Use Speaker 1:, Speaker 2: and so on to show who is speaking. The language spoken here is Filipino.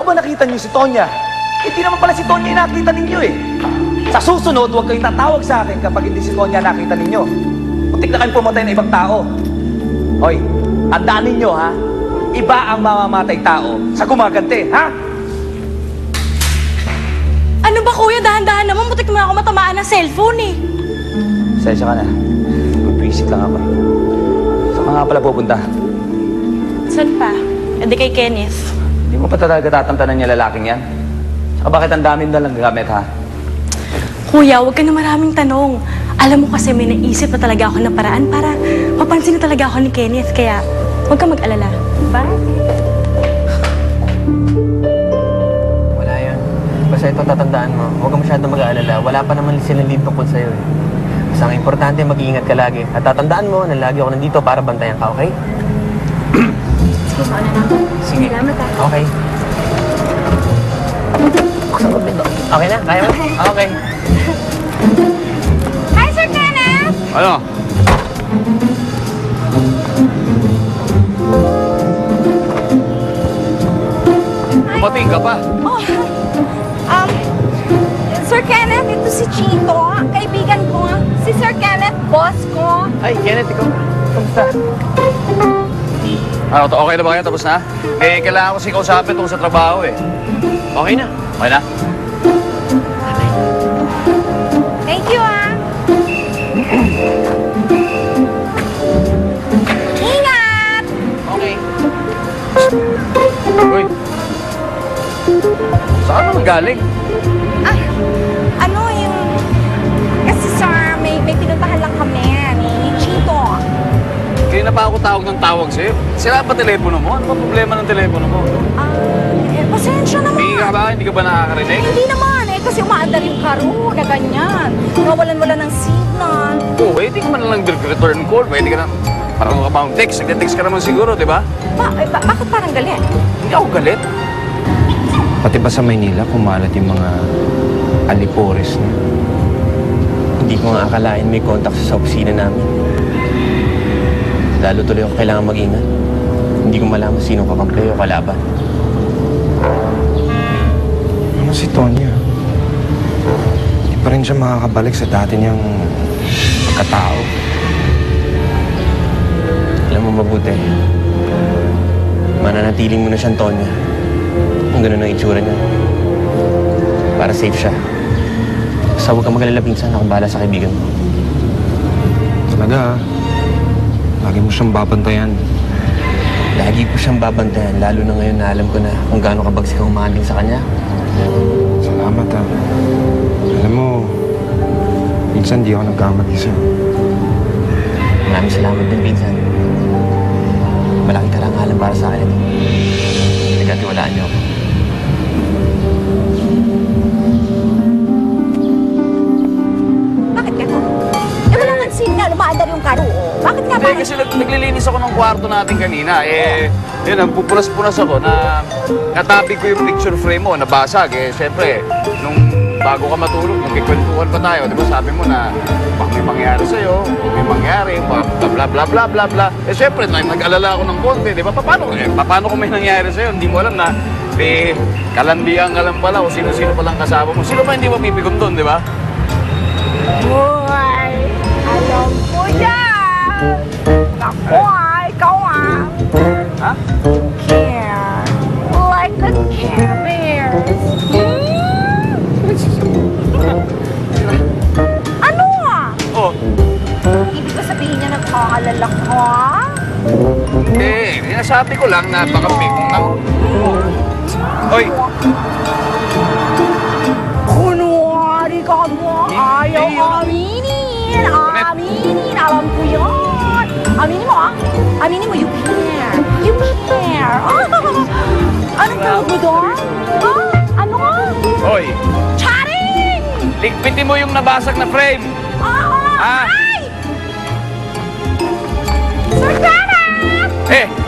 Speaker 1: Baka ba nakita niyo si Tonya? Hindi naman pala si Tonya yung nakita ninyo eh. Sa susunod, huwag kayong tatawag sa akin kapag hindi si Tonya nakita ninyo. Muntik na kayong pumatay ng ibang tao. Hoy, tandaan ninyo ha, iba ang mamamatay tao sa gumaganti, ha?
Speaker 2: Ano ba kuya, dahan-dahan naman, butik mo ako matamaan ng cellphone eh.
Speaker 1: Sensya ka na. Mag-visit lang ako. Saan ka nga pala pupunta?
Speaker 2: Saan pa? Hindi kay Kenneth.
Speaker 1: Hindi mo pa talaga tatantanan niya lalaking yan? Saka bakit ang dami na lang gamit, ha?
Speaker 2: Kuya, huwag ka na maraming tanong. Alam mo kasi may naisip na talaga ako ng paraan para mapansin na talaga ako ni Kenneth. Kaya huwag ka mag-alala. Bye!
Speaker 3: Wala yan. Basta ito tatandaan mo. Huwag ka masyadong mag-aalala. Wala pa naman silang lead tungkol sa'yo eh. Basta ang importante, mag-iingat ka lagi. At tatandaan mo na lagi ako nandito para bantayan ka, okay?
Speaker 2: Sige, mauna na ako.
Speaker 3: Sige.
Speaker 2: Salamat ha.
Speaker 3: Okay. Buksan mo pinto. Okay na? Kaya mo? Okay.
Speaker 2: Hi, Sir Kenneth!
Speaker 1: Ano? Dumating ka pa.
Speaker 4: Oh, Sir Kenneth, ito si Chito, kaibigan ko. Si Sir Kenneth, boss ko.
Speaker 3: Ay, Kenneth, ikaw. Kamusta?
Speaker 1: Ano, okay na ba kayo? Tapos na? Eh, kailangan ko si kausapin tungkol sa trabaho eh.
Speaker 3: Okay na.
Speaker 1: Okay na?
Speaker 4: Thank you, Ingat!
Speaker 3: Okay.
Speaker 1: Uy. Saan naman galing?
Speaker 4: Ano yung... Kasi sir, may pinuntahan lang kami ni Chito.
Speaker 1: Kaya na pa ako tawag ng tawag sa'yo. Sira ba telepono mo? Ano ba problema ng telepono mo?
Speaker 4: Pasensya naman.
Speaker 1: Hindi ka ba? Hindi ka ba nakakarinig?
Speaker 4: Hindi naman kasi umaandar yung karo na ganyan. Nawalan-wala ng signal.
Speaker 1: Oo, eh, di ka man lang return call. Pwede ka na... Parang ka bang text. Nag-text ka naman siguro, di ba?
Speaker 4: Bakit parang galit?
Speaker 1: Hindi ako galit.
Speaker 5: Pati ba sa Maynila, kumalat yung mga alipores na?
Speaker 3: Hindi ko nga akalain may contact sa opisina namin. Lalo tuloy ako kailangan mag-ingat. Hindi ko malaman sino kakampi o kalaban.
Speaker 5: Ano si Tonya? Hindi pa rin siya makakabalik sa dati niyang pagkatao.
Speaker 3: Alam mo mabuti. Mananatiling mo na siyang Tonya. Kung gano'n ang itsura niya. Para safe siya. Basta huwag kang mag-alala pinsan. Akong bahala sa kaibigan mo.
Speaker 5: Talaga, lagi mo siyang babantayan.
Speaker 3: Lagi ko siyang babantayan. Lalo na ngayon na alam ko na kung gaano kabagsik ang umahandling sa kanya.
Speaker 5: Salamat, ha. Alam mo, minsan di ako nagkamali sa'yo.
Speaker 3: Maraming salamat din, pinsan. Malaking karangalan para sa akin ito. Nagkatiwalaan niyo ako.
Speaker 4: Bakit ka? Wala nga signal, umaandar yung karo. Bakit nga ba?
Speaker 1: Hindi, kasi naglilinis ako ng kwarto natin kanina. Eh, yun, pupunas-punas ako na natabi ko yung picture frame mo, nabasag. Eh, syempre, nung bago ka matulog, magkikwentuhan pa tayo. Di ba sabi mo na baka may mangyari sa'yo, may mangyari, baka bla bla bla bla bla. Eh, syempre, nag-alala ako ng konti. Di ba? Paano kung may nangyari sa'yo? Hindi mo alam na kalandian ka lang pala o sino-sino palang kasama mo. Sino ba hindi mo pipikon doon, di ba?
Speaker 4: Hoy! Alam ko yan! Ako ikaw
Speaker 1: Ha?
Speaker 4: care. Like a care bears. Ano
Speaker 1: Oh,
Speaker 4: Ibig ko sabihin niya nagkaalala ka?
Speaker 1: nasabi ko lang na baka may... Hoy!
Speaker 4: Kunwari ka mo, ayaw aminin. Aminin, alam ko yan. Aminin mo, Aminin mo, you care. You care. Anong tawag mo doon? Ano ka?
Speaker 1: Hoy!
Speaker 4: Charing!
Speaker 1: Ligpitin mo yung nabasag na frame!
Speaker 4: Ah!
Speaker 1: Ah!
Speaker 4: Ay! Sir Kenneth!
Speaker 1: Eh!